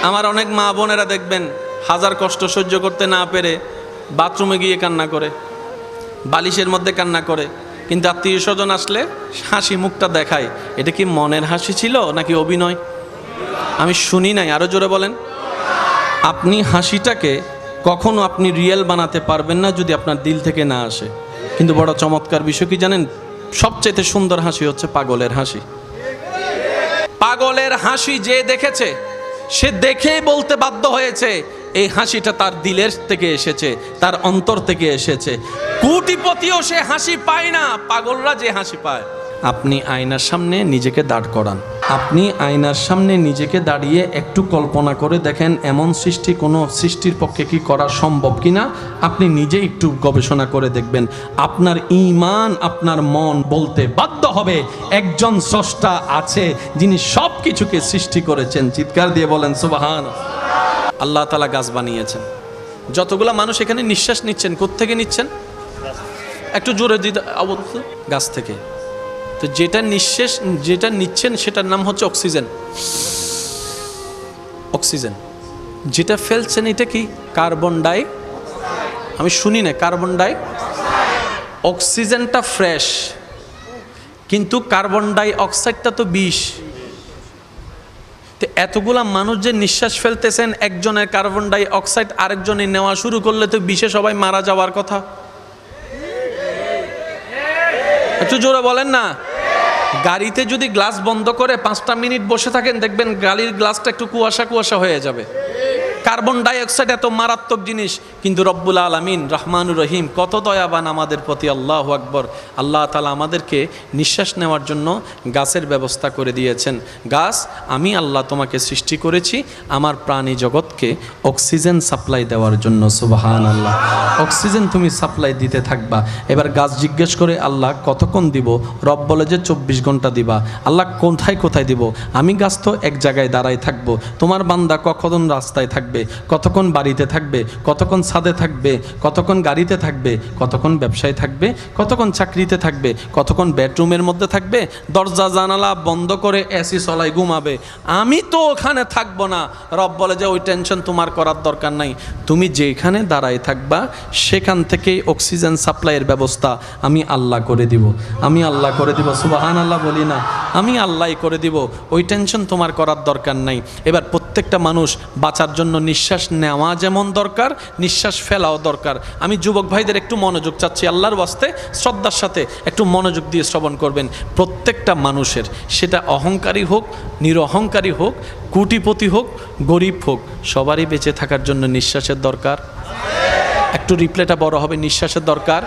আমার অনেক মা বোনেরা দেখবেন হাজার কষ্ট সহ্য করতে না পেরে বাথরুমে গিয়ে কান্না করে, বালিশের মধ্যে কান্না করে, কিন্তু আত্মীয় স্বজন আসলে হাসি মুখটা দেখায়। এটা কি মনের হাসি ছিল নাকি অভিনয়? আমি শুনি নাই, আরো জোরে বলেন। আপনি হাসিটাকে কখনো আপনি রিয়েল বানাতে পারবেন না যদি আপনার দিল থেকে না আসে। কিন্তু বড় চমৎকার বিষয় কি জানেন? সবচেয়ে সুন্দর হাসি হচ্ছে পাগলের হাসি। পাগলের হাসি যে দেখেছে সে দেখেই বলতে বাধ্য হয়েছে এই হাসিটা তার দিলের থেকে এসেছে, তার অন্তর থেকে এসেছে। কোটিপতিও সে হাসি পায় না, পাগলরা যে হাসি পায়। আপনি আয়নার সামনে নিজেকে দাঁড় করান, আপনি আয়নার সামনে নিজেকে দাঁড়িয়ে একটু কল্পনা করে দেখেন এমন সৃষ্টি কোনো সৃষ্টির পক্ষে কি করা সম্ভব কিনা। আপনি নিজে একটু গবেষণা করে দেখবেন, আপনার ঈমান, আপনার মন বলতে বাধ্য হবে একজন স্রষ্টা আছে যিনি সব কিছুকে সৃষ্টি করেছেন। চিৎকার দিয়ে বলেন সুবহানাল্লাহ। আল্লাহ তাআলা গাছ বানিয়েছেন। যতগুলা মানুষ এখানে নিঃশ্বাস নিচ্ছেন, কোত্থেকে নিচ্ছেন? একটু জোরে দিতে, গাছ থেকে। তো যেটা নিঃশ্বাস যেটা নিচ্ছেন সেটার নাম হচ্ছে অক্সিজেন। অক্সিজেন যেটা ফেলছেন এটা কি? কার্বন ডাই, আমি শুনি না, কার্বন ডাই। অক্সিজেনটা ফ্রেশ, কিন্তু কার্বন ডাই অক্সাইডটা তো বিষ। তো এতগুলা মানুষ যে নিঃশ্বাস ফেলতেছেন, একজনের কার্বন ডাই অক্সাইড আরেকজনে নেওয়া শুরু করলে তো বিষে সবাই মারা যাওয়ার কথা। একটু জোরে বলেন না। গাড়িতে যদি গ্লাস বন্ধ করে 5টা মিনিট বসে থাকেন, দেখবেন গাড়ির গ্লাসটা একটু কুয়াশা কুয়াশা হয়ে যাবে। কার্বন ডাই অক্সাইড এত মারাত্মক জিনিস, কিন্তু রব্বুল আলামিন রহমানুর রহিম কত দয়াবান আমাদের প্রতি। আল্লাহু আকবার। আল্লাহ তাআলা আমাদেরকে নিঃশ্বাস নেওয়ার জন্য গাছের ব্যবস্থা করে দিয়েছেন। গাছ, আমি আল্লাহ তোমাকে সৃষ্টি করেছি আমার প্রাণী জগৎকে অক্সিজেন সাপ্লাই দেওয়ার জন্য। সুবহানাল্লাহ। অক্সিজেন তুমি সাপ্লাই দিতে থাকবা। এবার গাছ জিজ্ঞেস করে, আল্লাহ কতক্ষণ দিব? রব বলে যে 24 ঘন্টা দিবা। আল্লাহ কোথায় কোথায় দিব? আমি গাছ তো এক জায়গায় দাঁড়াই থাকবো, তোমার বান্দা কখন রাস্তায় থাকবে, কতক্ষণ বাড়িতে থাকবে, কতক্ষণ ছাদে থাকবে, কতক্ষণ গাড়িতে থাকবে, কতক্ষণ ব্যবসায় থাকবে, কতক্ষণ চাকরিতে থাকবে, কতক্ষণ বেডরুমের মধ্যে থাকবে, দরজা জানালা বন্ধ করে এসি চলাই ঘুমাবে। আমি তো ওখানে থাকবো না। রব বলে যে ওই টেনশন তোমার করার দরকার নাই, তুমি যেখানে দাঁড়ায় থাকবা সেখান থেকেই অক্সিজেন সাপ্লাইয়ের ব্যবস্থা আমি আল্লাহ করে দিব। আমি আল্লাহ করে দিব। সুবহানাল্লাহ বলি না, আমি আল্লাহ করে দিব, ওই টেনশন তোমার করার দরকার নাই। এবার প্রত্যেকটা মানুষ বাঁচার জন্য নিঃশ্বাস নেওয়া যেমন দরকার, নিঃশ্বাস ফেলাও দরকার। আমি যুবক ভাইদের একটু মনোযোগ চাচ্ছি, আল্লাহর ওয়াস্তে শ্রদ্ধার সাথে একটু মনোযোগ দিয়ে শ্রবণ করবেন। প্রত্যেকটা মানুষের, সেটা অহংকারী হোক, নিরহংকারী হোক, কোটিপতি হোক, গরিব হোক, সবারই বেঁচে থাকার জন্য নিঃশ্বাসের দরকার। একটু রিপ্লেটা বড় হবে, নিঃশ্বাসের দরকার।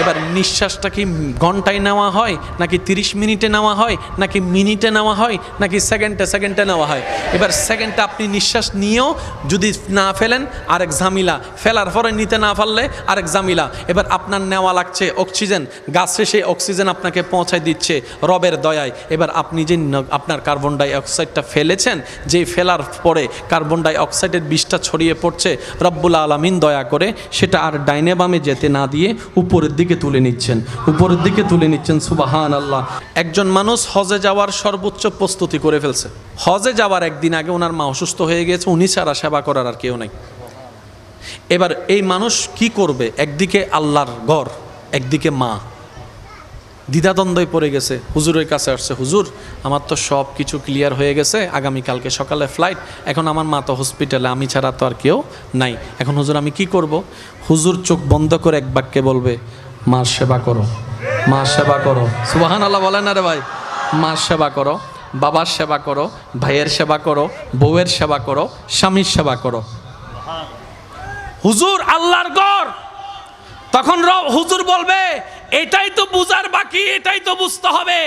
এবার নিঃশ্বাসটা কি ঘন্টায় নেওয়া হয়, নাকি 30 মিনিটে নেওয়া হয়, নাকি মিনিটে নেওয়া হয়, নাকি সেকেন্ডে সেকেন্ডে নেওয়া হয়? এবার সেকেন্ডে আপনি নিঃশ্বাস নিয়েও যদি না ফেলেন আরেক ঝামেলা, ফেলার পরে নিতে না পারলে আরেক ঝামেলা। এবার আপনার নেওয়া লাগছে অক্সিজেন, গাছে সেই অক্সিজেন আপনাকে পৌঁছায় দিচ্ছে রবের দয়ায়। এবার আপনি যে আপনার কার্বন ডাই অক্সাইডটা ফেলেছেন, যে ফেলার পরে কার্বন ডাই অক্সাইডের বিষটা ছড়িয়ে পড়ছে, রব্বুল আলামিন দয়া করে সেটা আর ডাইনে বামে যেতে না দিয়ে উপরের দিকে তুলে নিচ্ছেন, উপরের দিকে তুলে নিচ্ছেন। সুবহানাল্লাহ। একজন মানুষ হজে যাওয়ার সর্বোচ্চ প্রস্তুতি করে ফেলছে। হজে যাওয়ার একদিন আগে ওনার মা অসুস্থ হয়ে গেছে, উনি ছাড়া সেবা করার আর কেউ নাই। এবার এই মানুষ কি করবে? একদিকে আল্লাহর ঘর, একদিকে মা, দ্বিধাদ্বন্দ্বে পড়ে গেছে। হুজুরের কাছে আসছে, হুজুর আমার তো সব কিছু ক্লিয়ার হয়ে গেছে, আগামীকালকে সকালে ফ্লাইট, এখন আমার মা তো হসপিটালে, আমি ছাড়া তো আর কেউ নাই, এখন হুজুর আমি কি করব? হুজুর চোখ বন্ধ করে এক বাক্যে বলবে, মার সেবা করো, মার সেবা করো। সুবহানাল্লাহ বলেন না রে ভাই? মার সেবা করো, বাবার সেবা করো, ভাইয়ের সেবা করো, বউয়ের সেবা করো, স্বামীর সেবা করো। হুজুর আল্লাহর ঘর। তখন রব হুজুর বলবে, এটাই তো বুঝার বাকি, এটাই তো বুঝতে হবে।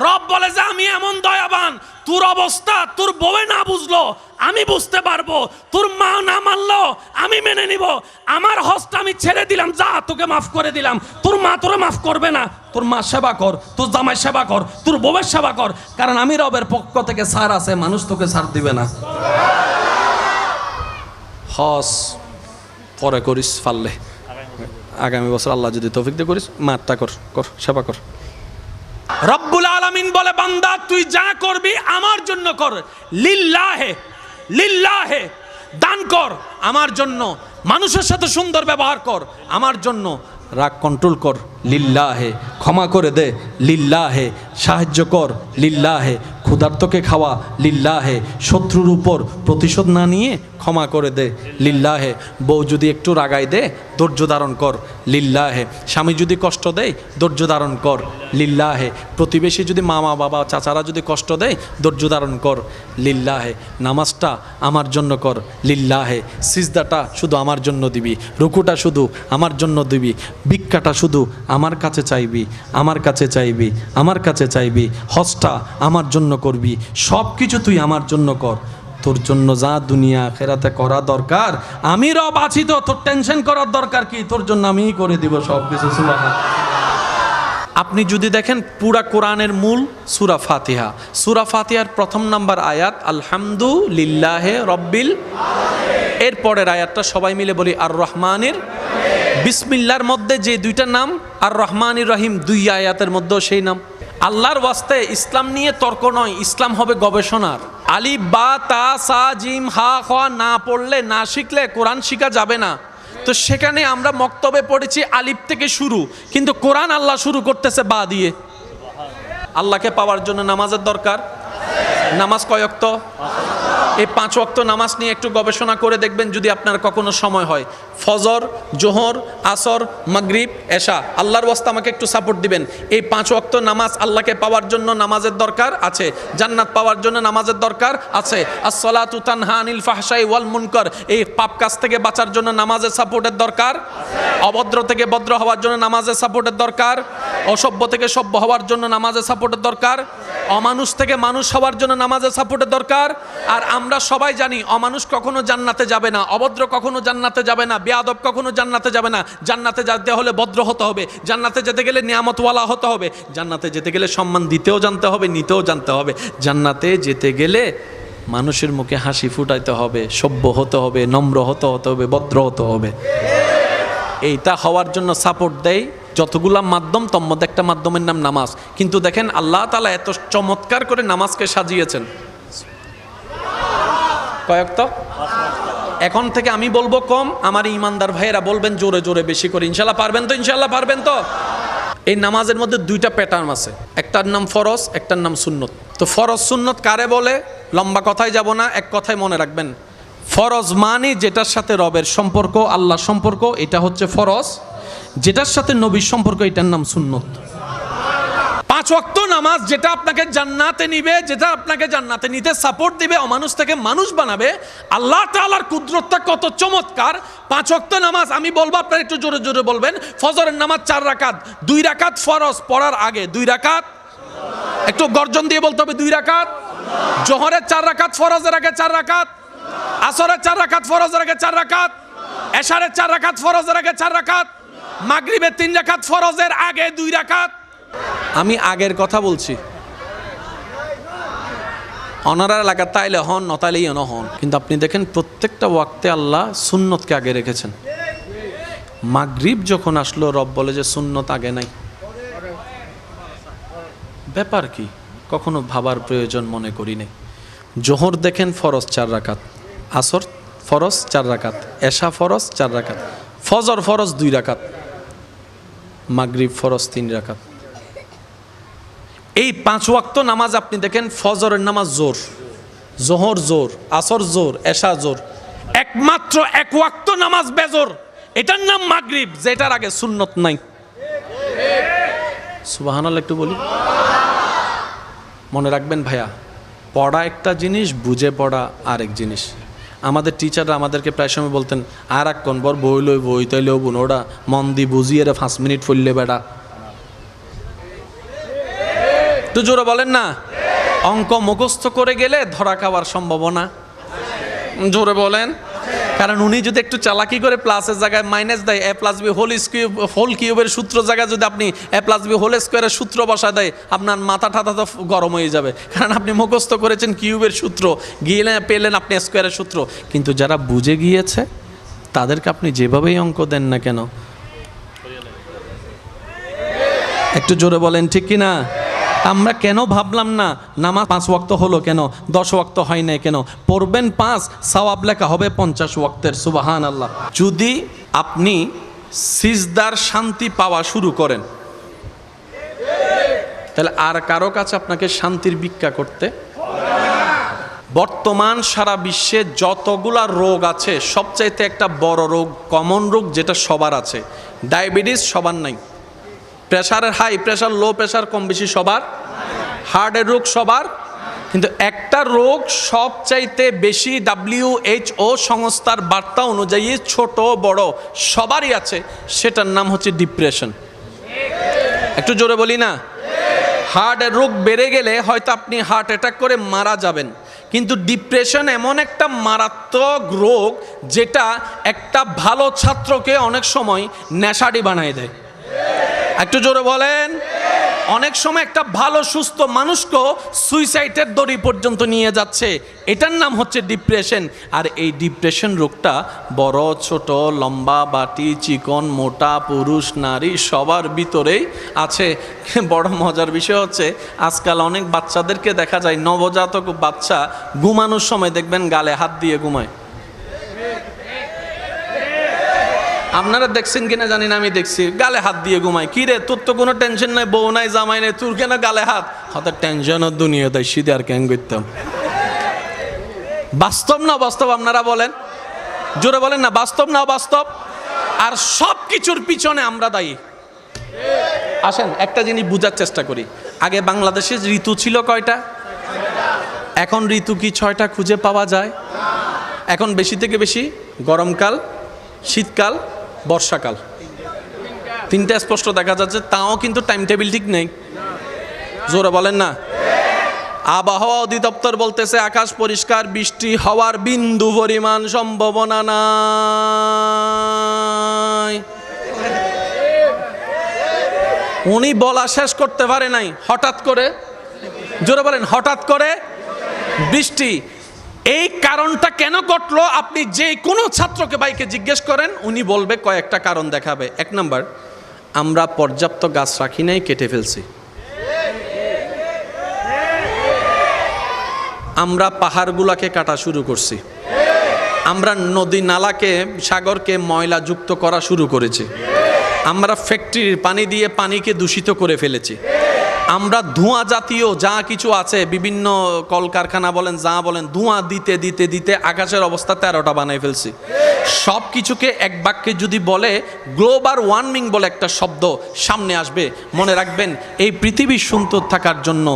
রব বলে যে আমি এমন দয়াবান, তোর অবস্থা তোর বউয়ে না বুঝলো আমি বুঝতে পারবো, তোর মা না মানলো আমি মেনে নিব। আমার হজটা আমি ছেড়ে দিলাম, যা তোকে মাফ করে দিলাম, তোর মা তোরে মাফ করবে না। তোর মা সেবা কর, তোর জামাই সেবা কর, তোর বউয়ের সেবা কর, কারণ আমি রবের পক্ষ থেকে ছাড় আছে, মানুষ তোকে ছাড় দিবে না। হজ পরে করিস পারলে, আগামী বছর আল্লাহ যদি তৌফিক দিয়ে করিস, মারটা কর, কর সেবা কর। রব্বুল আলামিন বলে, বান্দা তুই যা করবি আমার জন্য কর, লিল্লাহে লিল্লাহে, দান কর আমার জন্য, মানুষের সাথে সুন্দর ব্যবহার কর আমার জন্য, রাগ কন্ট্রোল কর লিল্লাহে, ক্ষমা করে দে লিল্লাহে, সাহায্য কর লিল্লাহে, ক্ষুধার্তকে খাওয়া লিল্লাহে, শত্রুর উপর প্রতিশোধ না নিয়ে ক্ষমা করে দে লিল্লাহে, বউ যদি একটু রাগাই দে ধৈর্য ধারণ কর লিল্লাহে, স্বামী যদি কষ্ট দেয় ধৈর্য ধারণ কর লিল্লাহে, প্রতিবেশী যদি মামা বাবা চাচারা যদি কষ্ট দেয় ধৈর্য ধারণ কর লিল্লাহে, নামাজটা আমার জন্য কর লিল্লাহে, সিজদাটা শুধু আমার জন্য দিবি, রুকুটা শুধু আমার জন্য দিবি, ভিক্ষাটা শুধু আমার কাছে চাইবি, আমার কাছে চাইবি, আমার কাছে চাইবি, হজটা আমার জন্য করবি, সব কিছু তুই আমার জন্য কর, তোর জন্য যা দুনিয়া আখিরাতে করা দরকার আমি রব আছি, তো তোর টেনশন করার দরকার কি, তোর জন্য আমিই করে দিব সব কিছু। সুবহানাল্লাহ। আপনি যদি দেখেন পুরা কোরআনের মূল সূরা ফাতিহা, সূরা ফাতিহার প্রথম নাম্বার আয়াত আলহামদুলিল্লাহে রব্বিল, এর পরের আয়াতটা সবাই মিলে বলি আর রহমানির, বিসমিল্লাহর মধ্যে যে দুইটা নাম আর রহমানির রহিম, দুই আয়াতের মধ্যেও সেই নাম। আল্লাহর ওয়াস্তে ইসলাম নিয়ে তর্ক নয়, ইসলাম হবে গবেষণার। আলিফ বা তা সা জিম হা খ না পড়লে না শিখলে কোরআন শিখা যাবে না। তো সেখানে আমরা মক্তবে পড়েছি আলিফ থেকে শুরু, কিন্তু কোরআন আল্লাহ শুরু করতেছে বা দিয়ে। আল্লাহকে পাওয়ার জন্য নামাজের দরকার। নামাজ কয় ওয়াক্ত? এই 5 ওয়াক্ত নামাজ নিয়ে একটু গবেষণা করে দেখবেন যদি আপনার কখনো সময় হয়। ফজর, জোহর, আসর, মাগরিব, এশা, আল্লাহর ওয়াস্তে আমাকে একটু সাপোর্ট দিবেন। এই 5 ওয়াক্ত নামাজ আল্লাহকে পাওয়ার জন্য নামাজের দরকার আছে, জান্নাত পাওয়ার জন্য নামাজের দরকার আছে। আসসালাতু তানহা আনিল ফাহশাই ওয়াল মুনকার, এই পাপ কাজ থেকে বাঁচার জন্য নামাজের সাপোর্টের দরকার। অভদ্র থেকে ভদ্র হওয়ার জন্য নামাজের সাপোর্টের দরকার। অসভ্য থেকে সভ্য হওয়ার জন্য নামাজের সাপোর্টের দরকার। অমানুষ থেকে মানুষ হওয়ার জন্য নামাজের সাপোর্টের দরকার। আর আমরা সবাই জানি অমানুষ কখনো জান্নাতে যাবে না, অভদ্র কখনো জান্নাতে যাবে না, বেয়াদব কখনো জান্নাতে যাবে না। জান্নাতে যেতে হলে ভদ্র হতে হবে, জান্নাতে যেতে গেলে নিয়ামতওয়ালা হতে হবে, জান্নাতে যেতে গেলে সম্মান দিতেও জানতে হবে, নিতেও জানতে হবে। জান্নাতে যেতে গেলে মানুষের মুখে হাসি ফুটাইতে হবে, সভ্য হতে হবে, নম্র হতে হবে, ভদ্র হতে হবে। এইটা হওয়ার জন্য সাপোর্ট দেয় যতগুলা মাধ্যম, তোর মধ্যে একটা মাধ্যমের নাম নামাজ। কিন্তু দেখেন আল্লাহ তাআলা এত চমৎকার করে নামাজকে সাজিয়েছেন। কয়েক তো এখন থেকে আমি বলবো কম, আমার ইমানদার ভাইয়েরা বলবেন জোরে জোরে বেশি করে। ইনশাল্লাহ পারবেন তো? ইনশাল্লাহ পারবেন তো? এই নামাজের মধ্যে দুইটা প্যাটার্ন আছে, একটার নাম ফরজ, একটার নাম সুন্নত। তো ফরজ সুন্নত কারে বলে? লম্বা কথায় যাব না, এক কথায় মনে রাখবেন। ফরজ মানে যেটার সাথে রবের সম্পর্ক, আল্লাহর সম্পর্ক, এটা হচ্ছে ফরজ। যেটার সাথে নবীর সম্পর্ক, এটার নাম সুন্নত। 5 ওয়াক্ত নামাজ যেটা আপনাকে জান্নাতে নিবে, যেটা আপনাকে জান্নাতে নিতে সাপোর্ট দিবে, অমানুষ থেকে মানুষ বানাবে। আল্লাহ তাআলার কুদরতটা কত চমৎকার। 5 ওয়াক্ত নামাজ আমি বলবো, আপনারা একটু জোরে জোরে বলবেন। ফজরের নামাজ 4 রাকাত, 2 রাকাত ফরজ পড়ার আগে, 2 রাকাত, একটু গর্জন দিয়ে বলতে হবে 2 রাকাত। জোহরের 4 রাকাত ফরজের আগে 4 রাকাত, আসরের 4 রাকাত ফরজের আগে 4 রাকাত, এশারের 4 রাকাত ফরজের আগে 4 রাকাত, মাগরিবের 3 রাকাত ফরজের আগে 2 রাকাত। আমি আগের কথা বলছি, অনারা লাগা তাইলে হন, নতাইলেই হন। কিন্তু আপনি দেখেন প্রত্যেকটা ওয়াক্তে আল্লাহ সুন্নতকে আগে রেখেছেন। মাগরিব যখন আসলো, রব বলে যে সুন্নত আগে নাই। ব্যাপার কি? কখনো ভাবার প্রয়োজন মনে করি নাই। জোহর দেখেন ফরজ 4 রাকাত, আসর ফরজ 4 রাকাত, এশা ফরজ 4 রাকাত, ফজর ফরজ 2 রাকাত, মাগরিব ফরজ 3 রাকাত। এই 5 ওয়াক্ত নামাজ আপনি দেখেন, ফজরের নামাজ জোর, জোহর জোর, আসর জোর, এশা জোর, একমাত্র 1 ওয়াক্ত নামাজ বেজোর, এটার নাম মাগরিব, যেটার আগে সুন্নত নাই। সুবহানাল্লাহ একটু বলি। মনে রাখবেন ভাইয়া, পড়া একটা জিনিস, বুঝে পড়া আরেক জিনিস। আমাদের টিচাররা আমাদেরকে প্রায় সময় বলতেন, আর এক কোন বর বই লই বই তাইলেও বোন, ওটা মন দি বুঝিয়ে 5 মিনিট পড়লে বেড়া। তো জোরে বলেন না। অঙ্ক মুখস্থ করে গেলে ধরা খাওয়ার সম্ভাবনা, জোরে বলেন। কারণ উনি যদি একটু চালাকি করে প্লাসের জায়গায় মাইনাস দেয়, a + b হোল কিউবের সূত্র জায়গায় যদি আপনি a + b হোল স্কোয়ারের সূত্র বসা দেয়, আপনার মাথা ঠাথা তো গরম হয়ে যাবে। কারণ আপনি মুখস্থ করেছেন কিউবের সূত্র, গিয়ে পেলেন আপনি স্কোয়ারের সূত্র। কিন্তু যারা বুঝে গিয়েছে তাদেরকে আপনি যেভাবেই অঙ্ক দেন না কেন, একটু জোরে বলেন ঠিক কিনা, আমরা কেন ভাবলাম না নামাজ 5 ওয়াক্ত হলো কেন, 10 ওয়াক্ত হয় না কেন? পড়বেন 5, সওয়াব লেখা হবে 50 ওয়াক্তের। সুবহানাল্লাহ। যদি আপনি সিজদার শান্তি পাওয়া শুরু করেন, তাহলে আর কারো কাছে আপনাকে শান্তির ভিক্ষা করতে। বর্তমান সারা বিশ্বে যতগুলা রোগ আছে, সবচাইতে একটা বড় রোগ, কমন রোগ যেটা সবার আছে, ডায়াবেটিস সবার নাই, প্রেশারের হাই প্রেশার লো প্রেশার কম বেশি সবার, হার্টের রোগ সবার, কিন্তু একটা রোগ সবচাইতে বেশি WHO সংস্থার বার্তা অনুযায়ী ছোট বড় সবারই আছে, সেটার নাম হচ্ছে ডিপ্রেশন। একটু জোরে বলি না? হার্টের রোগ বেড়ে গেলে হয়তো আপনি হার্ট অ্যাটাক করে মারা যাবেন, কিন্তু ডিপ্রেশন এমন একটা মারাত্মক রোগ যেটা একটা ভালো ছাত্রকে অনেক সময় নেশাড়ি বানায় দেয়। একটু জোরে বলেন। অনেক সময় একটা ভালো সুস্থ মানুষকেও সুইসাইডের দড়ি পর্যন্ত নিয়ে যাচ্ছে। এটার নাম হচ্ছে ডিপ্রেশন। আর এই ডিপ্রেশন রোগটা বড় ছোট লম্বা বাটি চিকন মোটা পুরুষ নারী সবার ভিতরেই আছে। বড় মজার বিষয় হচ্ছে আজকাল অনেক বাচ্চাদেরকে দেখা যায়, নবজাতক বাচ্চা ঘুমানোর সময় দেখবেন গালে হাত দিয়ে ঘুমায়। আপনারা দেখছেন কিনা জানি না, আমি দেখছি গালে হাত দিয়ে ঘুমায়। কি রে, তোর তো কোনো টেনশন নাই, বউ নাই জামাই নাই, তোর কেন গালে হাত? হয়তো টেনশনের দুনিয়া দেয়, সিধে আর কেন করতাম। বাস্তব না বাস্তব আপনারা বলেন? জোরে বলেন না, বাস্তব না বাস্তব? আর সব কিছুর পিছনে আমরা দায়ী। আসেন একটা জিনিস বুঝার চেষ্টা করি। আগে বাংলাদেশে ঋতু ছিল কয়টা? এখন ঋতু কি 6টা খুঁজে পাওয়া যায়? এখন বেশি থেকে বেশি গরমকাল, শীতকাল, বর্ষাকাল, 3টা স্পষ্ট দেখা যাচ্ছে। তাও কিন্তু টাইম টেবিল ঠিক নেই। জোরে বলেন না। আবহাওয়া অধিদপ্তর বলতেছে আকাশ পরিষ্কার, বৃষ্টি হওয়ার বিন্দু পরিমাণ সম্ভাবনা নাই। উনি বলা শেষ করতে পারে নাই, হঠাৎ করে, জোরে বলেন, হঠাৎ করে বৃষ্টি। এই কারণটা কেন ঘটলো আপনি যে কোনো ছাত্রকে ভাইকে জিজ্ঞেস করেন, উনি বলবে কয়েকটা কারণ দেখাবে। 1 নাম্বার, আমরা পর্যাপ্ত গাছ রাখি নাই, কেটে ফেলছি। আমরা পাহাড়গুলাকে কাটা শুরু করছি। আমরা নদী নালাকে সাগরকে ময়লা যুক্ত করা শুরু করেছি। আমরা ফ্যাক্টরির পানি দিয়ে পানিকে দূষিত করে ফেলেছি। আমরা ধোঁয়া জাতীয় যা কিছু আছে, বিভিন্ন কলকারখানা বলেন যা বলেন, ধোঁয়া দিতে দিতে দিতে আকাশের অবস্থা 13টা বানাই ফেলছি। সব কিছুকে এক বাক্যে যদি বলে, গ্লোবাল ওয়ার্মিং বলে একটা শব্দ সামনে আসবে। মনে রাখবেন, এই পৃথিবী সুন্দর থাকার জন্য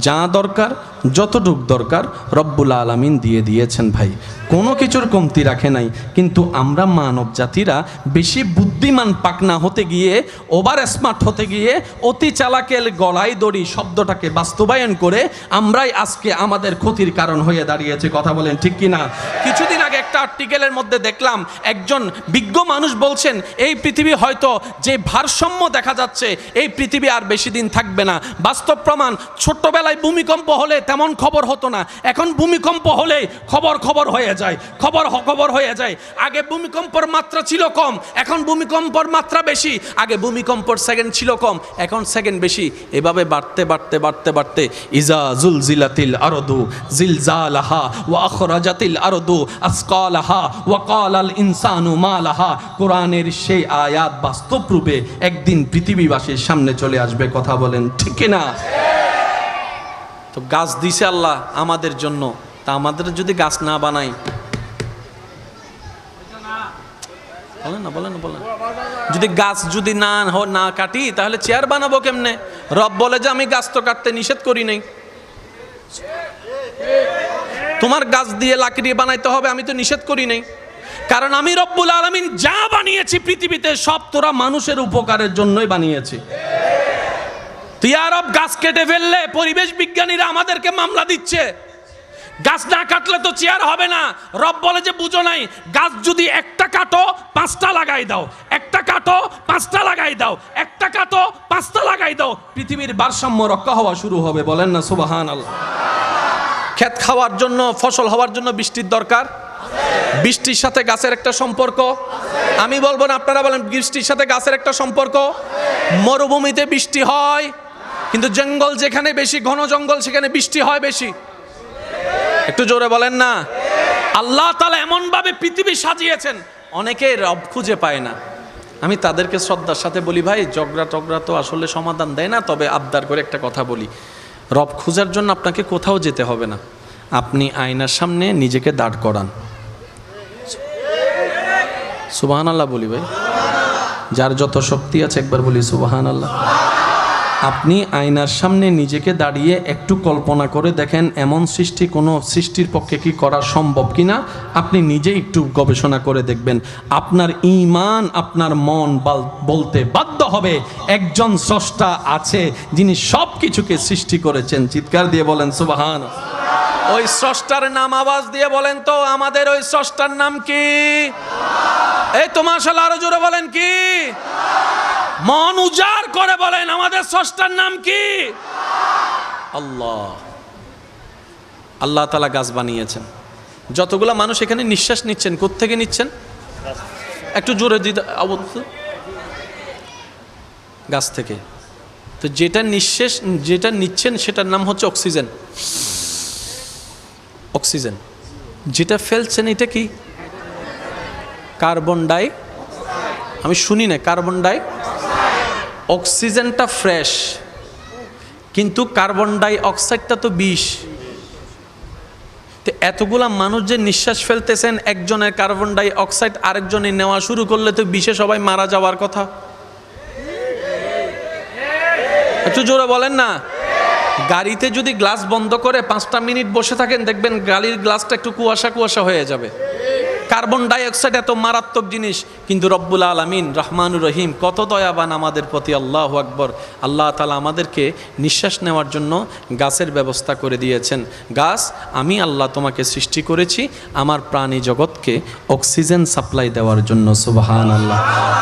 যা দরকার, যতটুক দরকার রব্বুল আলামিন দিয়ে দিয়েছেন ভাই, কোনো কিছুর কমতি রাখে নাই। কিন্তু আমরা মানব জাতিরা বেশি বুদ্ধিমান পাকনা হতে গিয়ে, ওভার স্মার্ট হতে গিয়ে, অতি চালাকের গলায় দড়ি শব্দটাকে বাস্তবায়ন করে আমরাই আজকে আমাদের ক্ষতির কারণ হয়ে দাঁড়িয়েছে। কথা বলেন ঠিক কিনা? কিছুদিন আগে একটা আর্টিকেলের মধ্যে দেখলাম একজন বিজ্ঞ মানুষ বলছেন, এই পৃথিবী হয়তো যে ভারসাম্য দেখা যাচ্ছে, এই পৃথিবী আর বেশি দিন থাকবে না। বাস্তব প্রমাণ, ছোট্টবেলায় ভূমিকম্প হলে তেমন খবর হতো না, এখন ভূমিকম্প হলে খবর হয়ে যায়, খবর হয়ে যায়। আগে ভূমিকম্পর মাত্রা ছিল কম, এখন ভূমিকম্পর মাত্রা বেশি। আগে ভূমিকম্পর সেকেন্ড ছিল কম, এখন সেকেন্ড বেশি। এভাবে বাড়তে বাড়তে বাড়তে বাড়তে ইজা জুলজিলাতিল আরদু জিলজালাহা ওয়া আখরাজাতিল আরদু আসকালাহা ওয়া ক্বালাল ইনসানু মা লাহা। কোরআনের সেই আয়াত বাস্তব রূপে একদিন পৃথিবীবাসীর সামনে চলে আসবে। কথা বলেন ঠিক কিনা? তো গাছ দিছে আল্লাহ আমাদের জন্য, তা আমাদের যদি গাছ না বানাই, বলেন যদি গাছ যদি না কাটি, তাহলে চেয়ার বানাবো কেমনে? রব বলে যে আমি গাছ তো কাটতে নিষেধ করি নাই। তোমার গাছ দিয়ে লাকড়ি বানাইতে হবে, আমি তো নিষেধ করি নাই। কারণ আমি রব্বুল আলামিন যা বানিয়েছি পৃথিবীতে সব তোরা মানুষের উপকারের জন্যই বানিয়েছি। তুই আর গাছ কেটে ফেললে পরিবেশ বিজ্ঞানীরা আমাদেরকে মামলা দিচ্ছে। গাছ না কাটলে তো চেয়ার হবে না। রব বলে যে বুঝো নাই, গাছ যদি একটা কাটো 5টা লাগাই দাও, একটা কাটো 5টা লাগাই দাও, একটা কাটো 5টা লাগাই দাও, পৃথিবীর ভারসাম্য রক্ষা হওয়া শুরু হবে। বলেন না সুবহানাল্লাহ। ক্ষেত খাওয়ার জন্য, ফসল হওয়ার জন্য বৃষ্টির দরকার। বৃষ্টির সাথে গাছের একটা সম্পর্ক। আমি বলবো না, আপনারা বলেন বৃষ্টির সাথে গাছের একটা সম্পর্ক। মরুভূমিতে বৃষ্টি হয়, কিন্তু জঙ্গল যেখানে বেশি, ঘন জঙ্গল, সেখানে বৃষ্টি হয় বেশি। একটু জোরে বলেন না। আল্লাহ তাআলা এমন ভাবে পৃথিবী সাজিয়েছেন, অনেকে রব খুঁজে পায় না। আমি তাদেরকে শ্রদ্ধার সাথে বলি, ভাই ঝগড়া টগড়া তো আসলে সমাধান দেয় না, তবে আবদার করে একটা কথা বলি, রব খোঁজার জন্য আপনাকে কোথাও যেতে হবে না, আপনি আয়নার সামনে নিজেকে দাঁড় করান। সুবহানাল্লাহ বলি ভাই, যার যত শক্তি আছে একবার বলি সুবহানাল্লাহ। আপনি আয়নার সামনে নিজেকে দাঁড়িয়ে একটু কল্পনা করে দেখেন, এমন সৃষ্টি কোনো সৃষ্টির পক্ষে কি করা সম্ভব কিনা। আপনি নিজে একটু গবেষণা করে দেখবেন, আপনার ঈমান, আপনার মন বলতে বাধ্য হবে একজন স্রষ্টা আছে যিনি সব কিছুকে সৃষ্টি করেছেন। চিৎকার দিয়ে বলেন সুবহানাল্লাহ। ওই স্রষ্টার নাম আওয়াজ দিয়ে বলেন তো, আমাদের ওই স্রষ্টার নাম কি? এই তো মাশাআল্লাহ, আরো জোরে বলেন কি? মন উজাড় করে বলেন, আমাদের স্রষ্টার নাম কি? আল্লাহ। আল্লাহ তাআলা গাছ বানিয়েছেন। যতগুলা মানুষ এখানে নিঃশ্বাস নিচ্ছেন, কোত্থেকে নিচ্ছেন? একটু জোরে দিতে, গাছ থেকে। তো যেটা নিঃশ্বাস, যেটা নিচ্ছেন সেটার নাম হচ্ছে অক্সিজেন। অক্সিজেন। যেটা ফেলছেন এটা কি? কার্বন ডাই, আমি শুনি না, কার্বন ডাই। অক্সিজেনটা ফ্রেশ, কিন্তু কার্বন ডাই অক্সাইডটা তো বিষ। তো এতগুলা মানুষ যে নিঃশ্বাস ফেলতেছেন, একজনের কার্বন ডাই অক্সাইড আরেকজনে নেওয়া শুরু করলে তো বিষে সবাই মারা যাওয়ার কথা। একটু জোরে বলেন না। গাড়িতে যদি গ্লাস বন্ধ করে 5টা মিনিট বসে থাকেন, দেখবেন গাড়ির গ্লাসটা একটু কুয়াশা কুয়াশা হয়ে যাবে। কার্বন ডাই অক্সাইড এত মারাত্মক জিনিস, কিন্তু রব্বুল আলামিন রহমানুর রহিম কত দয়াবান আমাদের প্রতি। আল্লাহু আকবার। আল্লাহ তাআলা আমাদেরকে নিঃশ্বাস নেওয়ার জন্য গাছের ব্যবস্থা করে দিয়েছেন। গাছ, আমি আল্লাহ তোমাকে সৃষ্টি করেছি আমার প্রাণী জগৎকে অক্সিজেন সাপ্লাই দেওয়ার জন্য। সুবহানাল্লাহ।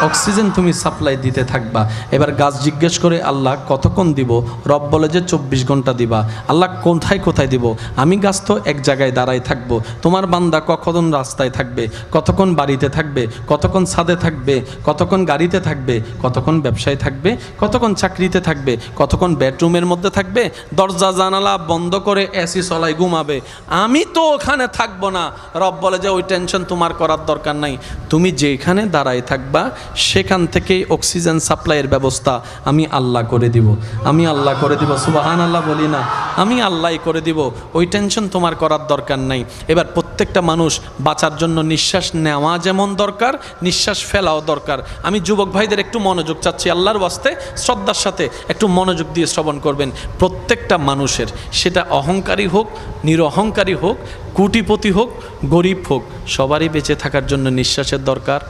অক্সিজেন তুমি সাপ্লাই দিতে থাকবা। এবার গাছ জিজ্ঞেস করে, আল্লাহ কতক্ষণ দিব? রব বলে যে 24 ঘন্টা দিবা। আল্লাহ কোথায় কোথায় দিব? আমি গাছ তো এক জায়গায় দাঁড়ায় থাকবো, তোমার বান্দা কখন রাস্তায় থাকবে, কতক্ষণ বাড়িতে থাকবে, কতক্ষণ ছাদে থাকবে, কতক্ষণ গাড়িতে থাকবে, কতক্ষণ ব্যবসায় থাকবে, কতক্ষণ চাকরিতে থাকবে, কতক্ষণ বেডরুমের মধ্যে থাকবে, দরজা জানালা বন্ধ করে এসি চলাই ঘুমাবে, আমি তো ওখানে থাকবো না। রব বলে যে ওই টেনশন তোমার করার দরকার নাই, তুমি যেখানে দাঁড়ায় থাকবা সেখান থেকেই অক্সিজেন সাপ্লাইয়ের ব্যবস্থা আমি আল্লাহ করে দিব। আমি আল্লাহ করে দিব। সুবহানাল্লাহ বলি না। আমি আল্লাহ করে দিব, ওই টেনশন তোমার করার দরকার নাই। এবার প্রত্যেকটা মানুষ বাঁচার জন্য নিঃশ্বাস নেওয়া যেমন দরকার, নিঃশ্বাস ফেলাও দরকার। আমি যুবক ভাইদের একটু মনোযোগ চাচ্ছি, আল্লাহর ওয়াস্তে শ্রদ্ধার সাথে একটু মনোযোগ দিয়ে শ্রবণ করবেন। প্রত্যেকটা মানুষের, সেটা অহংকারী হোক, নিরহংকারী হোক, কোটিপতি হোক, গরিব হোক, সবারই বেঁচে থাকার জন্য নিঃশ্বাসের দরকার।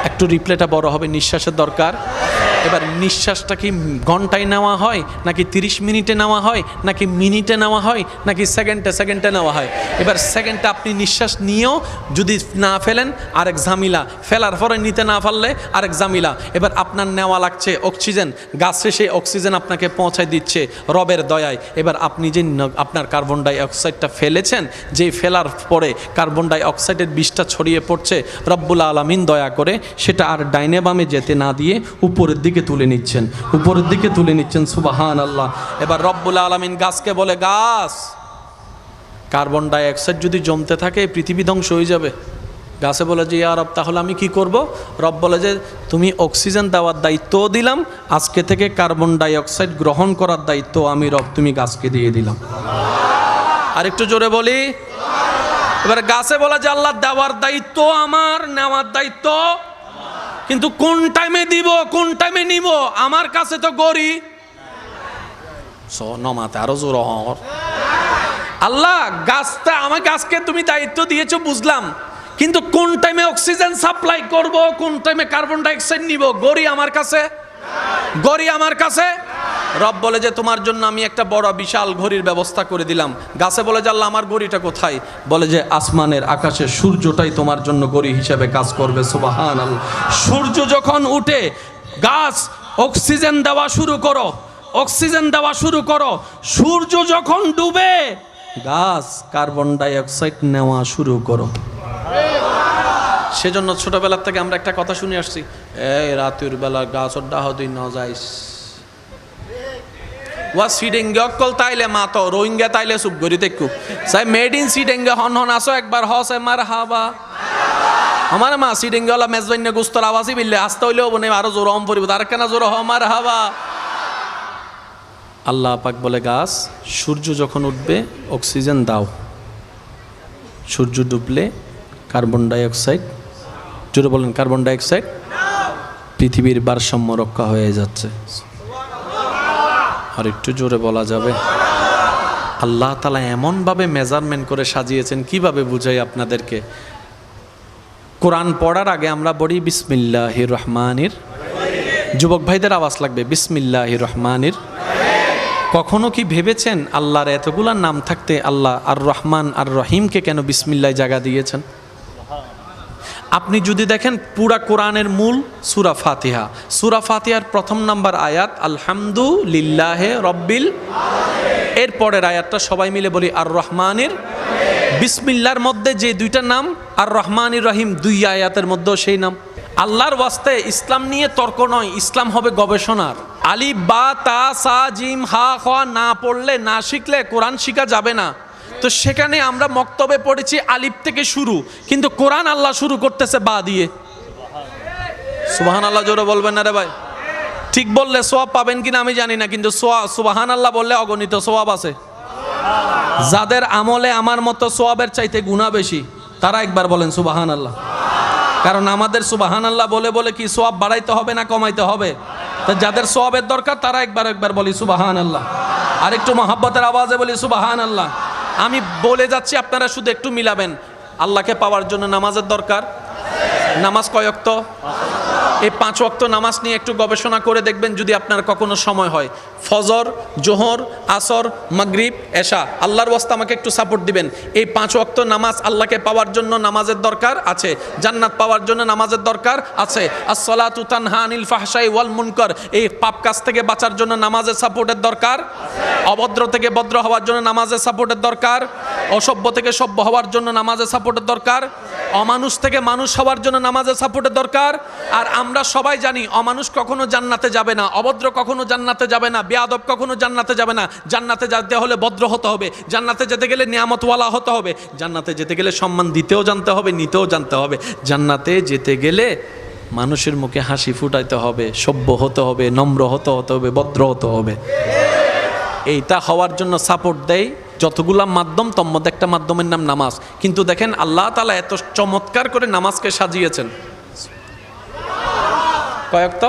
একটু রিপ্লেটা বড় হবে, নিঃশ্বাসের দরকার। এবার নিঃশ্বাসটা কি ঘন্টায় নেওয়া হয়, নাকি 30 মিনিটে নেওয়া হয়, নাকি মিনিটে নেওয়া হয়, নাকি সেকেন্ডে সেকেন্ডে নেওয়া হয়? এবার সেকেন্ডে আপনি নিঃশ্বাস নিয়েও যদি না ফেলেন আরেক ঝামেলা, ফেলার পরে নিতে না পারলে আরেক ঝামেলা। এবার আপনার নেওয়া লাগছে অক্সিজেন, গাছে সেই অক্সিজেন আপনাকে পৌঁছায় দিচ্ছে রবের দয়ায়। এবার আপনি যে আপনার কার্বন ডাই অক্সাইডটা ফেলেছেন, যে ফেলার পরে কার্বন ডাই অক্সাইডের বিষটা ছড়িয়ে পড়ছে, রব্বুল আলামিন দয়া করে সেটা আর ডাইনে বামে যেতে না দিয়ে উপরের দিকে তুলে নিচ্ছেন, উপরের দিকে তুলে নিচ্ছেন। সুবহানাল্লাহ। এবার রব্বুল আলামিন গাছকে বলে, গাছ, কার্বন ডাই অক্সাইড যদি জমতে থাকে পৃথিবী ধ্বংস হয়ে যাবে। গাছে বলে যে ইয়া রব, তাহলে আমি কি করব? রব বলে যে তুমি অক্সিজেন দেওয়ার দায়িত্ব দিলাম, আজকে থেকে কার্বন ডাই অক্সাইড গ্রহণ করার দায়িত্ব আমি রব তুমি গাছকে দিয়ে দিলাম। আর একটু জোরে বলি। এবার গাছে বলে যে আল্লাহ দেওয়ার দায়িত্ব আমার, নেওয়ার দায়িত্ব, কিন্তু কোন টাইমে দিব, কোন টাইমে নিব, আমার কাছে তো গড়ি নমাতে আরো জোর। আল্লাহ গাছটা, আমার গাছকে তুমি দায়িত্ব দিয়েছো বুঝলাম, কিন্তু কোন টাইমে অক্সিজেন সাপ্লাই করব, কোন টাইমে কার্বন ডাই অক্সাইড নিব, গড়ি আমার কাছে, গড়ি আমার কাছে। রব বলে যে তোমার জন্য আমি একটা বড় বিশাল ঘড়ির ব্যবস্থা করে দিলাম। গাছে বলে যে আল্লাহ আমার ঘড়িটা কোথায়? বলে যে আসমানের আকাশে সূর্যটাই তোমার জন্য ঘড়ি হিসেবে কাজ করবে। সুবহানাল্লাহ। সূর্য যখন উঠে, গাছ অক্সিজেন দেওয়া শুরু করো, অক্সিজেন দেওয়া শুরু করো। সূর্য যখন ডুবে, গাছ কার্বন ডাই অক্সাইড নেওয়া শুরু করো। সেজন্য ছোটবেলার থেকে আমরা একটা কথা শুনে আসছি, এই রাতের বেলা গাছ ডাহ দিন না যাইস। ওয়া সিডেঙ্গে অকল তাইলে মাতো রোহিঙ্গা তাইলে চুপ করি দেখু সাই মেড ইন সিডেঙ্গে হন হন আসো একবার হস মার হাবা আমার মা সিডেঙ্গে ওলা মেজবাইন্য গুস্তর আওয়াজই বিললে আসতে হইলেও বনে আরো জোর হম পরিব তার কেনা জোর হমার হাবা। আল্লাহ পাক বলে গাছ সূর্য যখন উঠবে অক্সিজেন দাও, সূর্য ডুবলে কার্বন ডাইঅক্সাইড, জোরে বলেন কার্বন ডাইঅক্সাইড, পৃথিবীর ভারসাম্য রক্ষা হয়ে যাচ্ছে। আর একটু জোরে বলা যাবে? আল্লাহ তাআলা এমনভাবে মেজারমেন্ট করে সাজিয়েছেন, কিভাবে বুঝাই আপনাদেরকে। কোরআন পড়ার আগে আমরা বলি বিসমিল্লাহির রহমানির, যুবক ভাইদের আওয়াজ লাগবে, বিসমিল্লাহির রহমানির। কখনো কি ভেবেছেন আল্লাহর এতগুলার নাম থাকতে আল্লাহ আর রহমান আর রহিমকে কেন বিসমিল্লাহ জায়গা দিয়েছেন? আপনি যদি দেখেন পুরা কোরআনের মূল সূরা ফাতিহা, সূরা ফাতিহার প্রথম নাম্বার আয়াত আলহামদুলিল্লাহি রব্বিল, এর পরের আয়াতটা সবাই মিলে বলি আর রহমানির। বিসমিল্লাহর মধ্যে যে দুইটা নাম আর রহমানির রহিম, দুই আয়াতের মধ্যেও সেই নাম। আল্লাহর ওয়াস্তে ইসলাম নিয়ে তর্ক নয়, ইসলাম হবে গবেষণার। আলিফ বা তা সা জিম হা খ না পড়লে না শিখলে কোরআন শিখা যাবে না। তো সেখানে আমরা মক্তবে পড়েছি আলিফ থেকে শুরু, কিন্তু কোরআন আল্লাহ শুরু করতেছে বা দিয়ে। সুবহানাল্লাহ জোরে বলবেন না রে ভাই? ঠিক বললে সওয়াব পাবেন কিনা আমি জানি না, কিন্তু সুবহানাল্লাহ বললে অগণিত সওয়াব আছে। যাদের আমলে আমার মতো সওয়াবের চাইতে গুনাহ বেশি, তারা একবার বলেন সুবহানাল্লাহ। কারণ আমাদের সুবহানাল্লাহ বলে বলে কি সওয়াব বাড়াইতে হবে না কমাইতে হবে? তো যাদের সওয়াবের দরকার তারা একবার বলি সুবহানাল্লাহ। আর একটু মহব্বতের আওয়াজে বলি সুবহানাল্লাহ। আমি বলে যাচ্ছি, আপনারা শুধু একটু মিলাবেন। আল্লাহকে পাওয়ার জন্য নামাজের দরকার। নামাজ কয় ওয়াক্ত? এই 5 ওয়াক্ত নামাজ নিয়ে একটু গবেষণা করে দেখবেন যদি আপনার কখনো সময় হয়। ফজর, জোহর, আসর, মাগরিব, এশা। আল্লাহর ওয়াস্তে আমাকে একটু সাপোর্ট দিবেন। এই 5 ওয়াক্ত নামাজ আল্লাহকে পাওয়ার জন্য নামাজের দরকার আছে, জান্নাত পাওয়ার জন্য নামাজের দরকার আছে। আসসালাতু তানহা আনিল ফাহশাই ওয়াল মুনকার, এই পাপ কাজ থেকে বাঁচার জন্য নামাজের সাপোর্টের দরকার। অভদ্র থেকে ভদ্র হওয়ার জন্য নামাজের সাপোর্টের দরকার। অসভ্য থেকে সভ্য হওয়ার জন্য নামাজের সাপোর্টের দরকার। অমানুষ থেকে মানুষ হওয়ার জন্য নামাজের সাপোর্টের দরকার। আর আমরা সবাই জানি অমানুষ কখনো জান্নাতে যাবে না, অভদ্র কখনো জান্নাতে যাবে না, বেয়াদব কখনো জান্নাতে যাবে না। জান্নাতে যেতে হলে ভদ্র হতে হবে, জান্নাতে যেতে গেলে নিয়ামতওয়ালা হতে হবে, জান্নাতে যেতে গেলে সম্মান দিতেও জানতে হবে, নিতেও জানতে হবে। জান্নাতে যেতে গেলে মানুষের মুখে হাসি ফুটাইতে হবে, সভ্য হতে হবে, নম্র হতে হবে, ভদ্র হতে হবে। এইটা হওয়ার জন্য সাপোর্ট দেয় যতগুলা মাধ্যম, তোর মধ্যে একটা মাধ্যমের নাম নামাজ। কিন্তু দেখেন আল্লাহ তাআলা এত চমৎকার করে নামাজকে সাজিয়েছেন। কয়েকত?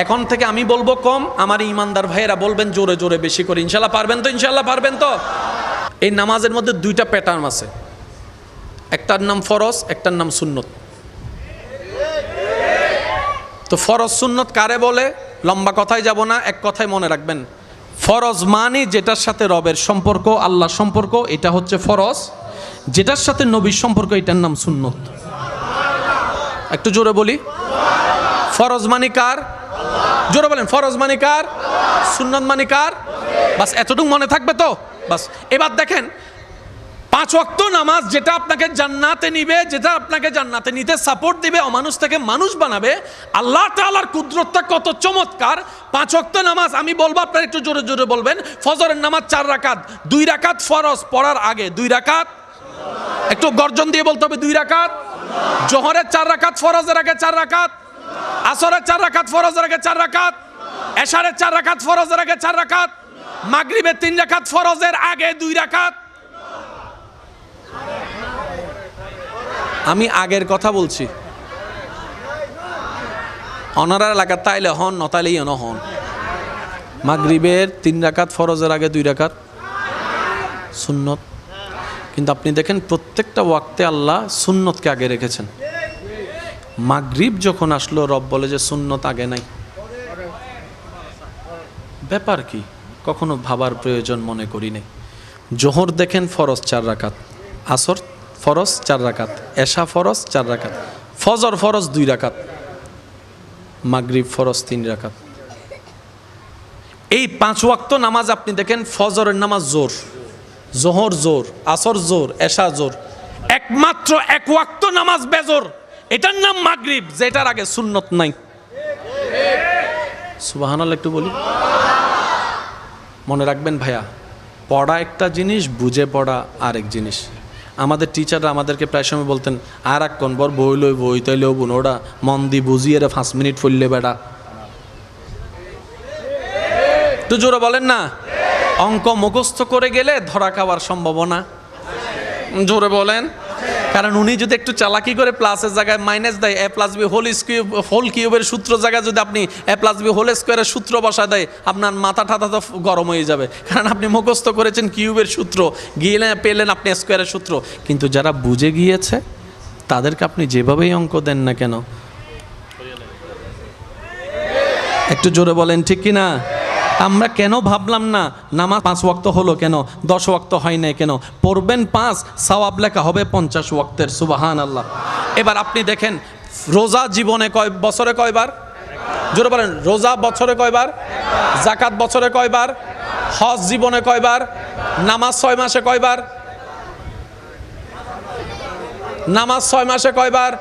এখন থেকে আমি বলবো কম, আমার ইমানদার ভাইয়েরা বলবেন জোরে জোরে বেশি করে। ইনশাল্লাহ পারবেন তো? ইনশাল্লাহ পারবেন তো? এই নামাজের মধ্যে দুইটা প্যাটার্ন আছে, একটার নাম ফরজ, একটার নাম সুন্নত। তো ফরজ সুন্নত কারে বলে? লম্বা কথায় যাব না, এক কথায় মনে রাখবেন। ফরজ মানে যেটার সাথে রবের সম্পর্ক, আল্লাহ সম্পর্ক, এটা হচ্ছে ফরজ। যেটার সাথে নবীর সম্পর্ক, এটার নাম সুন্নত। একটু জোরে বলি, ফরজ মানে কার? জোরে বলেন, ফরজ মানে কার? সুন্নত মানে কার? বাস এতটুকু মনে থাকবে তো? বাস। এবার দেখেন 5 ওয়াক্ত নামাজ যেটা আপনাকে জান্নাতে নিবে, যেটা আপনাকে জান্নাতে নিতে সাপোর্ট দিবে, অমানুষ থেকে মানুষ বানাবে। আল্লাহ তাআলার কুদরতটা কত চমৎকার। 5 ওয়াক্ত নামাজ আমি বলবো, আপনারা একটু জোরে জোরে বলবেন। ফজরের নামাজ 4 রাকাত, 2 রাকাত ফরজ পড়ার আগে, 2 রাকাত, একটু গর্জন দিয়ে বলতে হবে 2 রাকাত। জোহরের 4 রাকাত ফরজের আগে 4 রাকাত, আসরের 4 রাকাত ফরজের আগে 4 রাকাত, এশারের 4 রাকাত ফরজের আগে 4 রাকাত, মাগরিবের 3 রাকাত ফরজের আগে 2 রাকাত। আমি আগের কথা বলছি, অনারার এলাকার তাইলে হন, নতাইলেই হন। মাগরিবের 3 রাকাত ফরজের আগে 2 রাকাত সুন্নত। কিন্তু আপনি দেখেন প্রত্যেকটা ওয়াক্তে আল্লাহ সুন্নতকে আগে রেখেছেন। মাগরিব যখন আসলো রব বলে যে সুন্নত আগে নাই। ব্যাপার কি? কখনো ভাবার প্রয়োজন মনে করি নাই। জোহর দেখেন ফরজ 4 রাকাত, আসর ফরজ 4 রাকাত, এশা ফরজ 4 রাকাত, ফজর ফরজ 2 রাকাত, মাগরিব ফরজ 3 রাকাত। এই 5 ওয়াক্ত নামাজ আপনি দেখেন ফজরের নামাজ জোর, জোহর জোর, আসর জোর, এশা জোর। একমাত্র 1 ওয়াক্ত নামাজ বেজোর, এটার নাম মাগরিব, যেটার আগে সুন্নত নাই। সুবহানাল্লাহ একটু বলি। মনে রাখবেন ভাইয়া, পড়া একটা জিনিস, বুঝে পড়া আরেক জিনিস। আমাদের টিচাররা আমাদেরকে প্রায় সময় বলতেন, আর এক কনবর বই লই বই তাইলেও বোন ওটা মন দি বুঝিয়ে 5 মিনিট ফললে বেড়া। তো জোরে বলেন না, অঙ্ক মুখস্থ করে গেলে ধরা খাওয়ার সম্ভাবনা, জোরে বলেন। কারণ উনি যদি একটু চালাকি করে প্লাসের জায়গায় মাইনাস দেয়, a + b হোল কিউবের সূত্র জায়গায় যদি আপনি a + b হোল স্কোয়ারের সূত্র বসা দেয়, আপনার মাথা ঠাথা তো গরম হয়ে যাবে। কারণ আপনি মুখস্থ করেছেন কিউবের সূত্র, গিয়ে পেলেন আপনি স্কোয়ারের সূত্র। কিন্তু যারা বুঝে গিয়েছে তাদেরকে আপনি যেভাবেই অঙ্ক দেন না কেন, একটু জোরে বলেন ঠিক কি না? আমরা কেন ভাবলাম না নামাজ 5 ওয়াক্ত হলো কেন, 10 ওয়াক্ত হয় না কেন? পড়বেন 5, সওয়াব লেখা হবে 50 ওয়াক্তের। সুবহানাল্লাহ। এবার আপনি দেখেন, রোজা জীবনে বছরে কয়বার? জোরে বলেন। রোজা বছরে কয়বার? যাকাত বছরে কয়বার? হজ জীবনে কয়বার? নামাজ 6 মাসে কয়বার? নামাজ 6 মাসে কয়বার?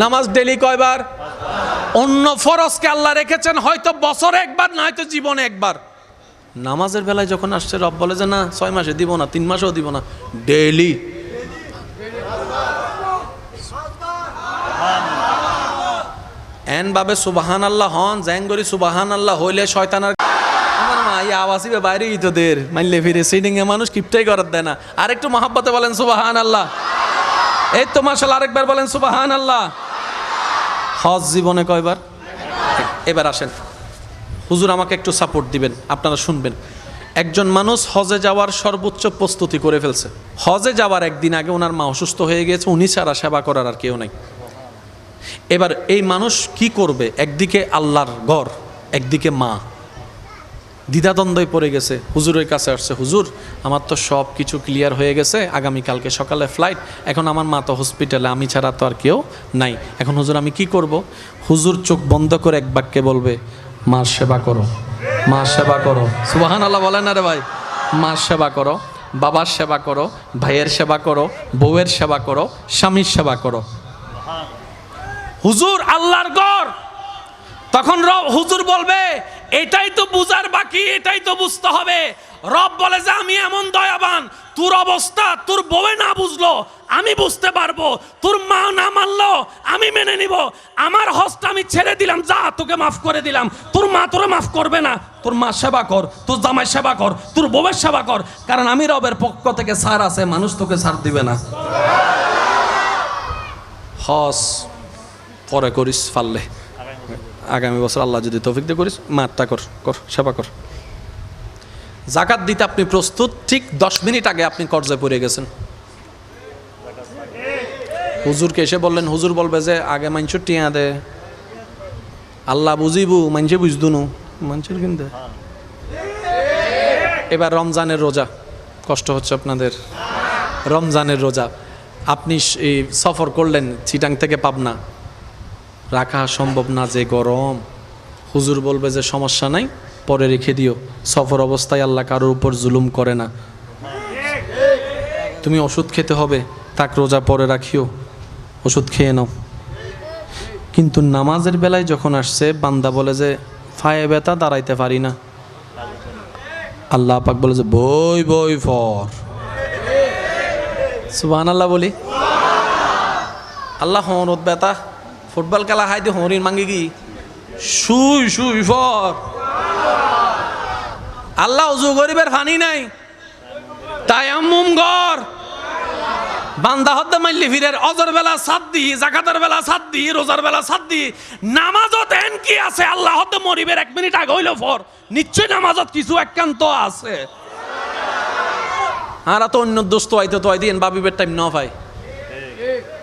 নামাজ ডেলি কয়বার? অন্য ফরজকে আল্লাহ রেখেছেন হয়তো বছরে একবার, না হয়তো জীবনে একবার। নামাজের বেলায় যখন আসছে, রব বলে যে না 6 মাসে দিব না, 3 মাসেও দিব না, ডেইলি। এন ভাবে সুবহানাল্লাহ হন, জ্যাঙ্গরি সুবহানাল্লাহ হইলে শয়তানের আমার মা এই আওয়াজই বাইরেই তোদের মাইলে ফিরে সিটিং এ মানুষ কিপটাই করার দেয় না। আরেকটু মহাব্বতে বলেন সুবহানাল্লাহ। এই তো মাশাআল্লাহ, আরেকবার বলেন সুবহানাল্লাহ। হজ জীবনে কয়বার? এবার আসেন, হুজুর আমাকে একটু সাপোর্ট দিবেন, আপনারা শুনবেন। একজন মানুষ হজে যাওয়ার সর্বোচ্চ প্রস্তুতি করে ফেলছে। হজে যাওয়ার একদিন আগে ওনার মা অসুস্থ হয়ে গেছে, উনি ছাড়া সেবা করার আর কেউ নাই। এবার এই মানুষ কি করবে? একদিকে আল্লাহর ঘর, একদিকে মা, দ্বিধাদ্বন্দ্বয় পড়ে গেছে। হুজুরের কাছে আসছে, হুজুর আমার তো সব কিছু ক্লিয়ার হয়ে গেছে, আগামীকালকে সকালে ফ্লাইট, এখন আমার মা তো হসপিটালে, আমি ছাড়া তো আর কেউ নাই, এখন হুজুর আমি কি করব? হুজুর চোখ বন্ধ করে এক বাক্যে বলবে, মার সেবা করো, মার সেবা করো। সুবহানাল্লাহ বলেন না রে ভাই? মার সেবা করো, বাবার সেবা করো, ভাইয়ের সেবা করো, বউয়ের সেবা করো, স্বামীর সেবা করো। হুজুর আল্লাহর ঘর। তখন হুজুর বলবে, এটাই তো বুঝার বাকি, এটাই তো বুঝতে হবে। রব বলে যে আমি এমন দয়াবান, তোর অবস্থা তোর বউয়ে না বুঝলো আমি বুঝতে পারবো, তোর মা না মানলো আমি মেনে নিব। আমার হজটা আমি ছেড়ে দিলাম, যা তোকে মাফ করে দিলাম, তোর মা তোরে মাফ করবে না। তোর মা সেবা কর, তোর জামাই সেবা কর, তোর বউয়ের সেবা কর, কারণ আমি রবের পক্ষ থেকে ছাড় আছে, মানুষ তোকে ছাড় দিবে না। হজ পরে করিস পারলে, আগামী বছর আল্লাহ যদি তৌফিক দিয়ে করিস, মারটা কর, সেবা কর। যাকাত দিতে আপনি প্রস্তুত, ঠিক 10 মিনিট আগে আপনি কর্জে পড়ে গেছেন। হুজুরকে এসে বললেন, হুজুর বলবে যে আগে মানুষের টিয়া দে, আল্লাহ বুঝিবু, মানুষে বুঝদু নু, মানুষের কিনতে। এবার রমজানের রোজা, কষ্ট হচ্ছে আপনাদের। রমজানের রোজা আপনি সফর করলেন চিটাং থেকে পাবনা, রাখা সম্ভব না, যে গরম। হুজুর বলবে যে সমস্যা নাই, পরে রেখে দিও, সফর অবস্থায় আল্লাহ কারোর উপর জুলুম করে না। তুমি ওষুধ খেতে হবে, তাক রোজা পরে রাখিও, ওষুধ খেয়ে নাও। কিন্তু নামাজের বেলায় যখন আসছে, বান্দা বলে যে ফায়ে ব্যথা, দাঁড়াইতে পারি না। আল্লাহ পাক বলে যে বই বই ফর। সুবহানাল্লাহ বলি। আল্লাহ হরত ব্যথা, ফুটবল খেলা হাইতে হরিণ মাঙ্গি কি শুই শুই ফর। আল্লাহ উজু গরিবের ফানি নাই, তায়াম্মুম গর। বান্দা হদ্দে মাইলি ফিরের অজর বেলা সাত দি, জাকাতের বেলা সাত দি, রোজার বেলা সাত দি, নামাজত এন কি আছে? আল্লাহ হদ্দে মরিবের 1 মিনিট আগে হইল ফর, নিশ্চয় নামাজত কিছু একান্ত আছে। আর তো অন্য দোস্ত আইতে তো আইতেন বাবিবের টাইম ন ভাই,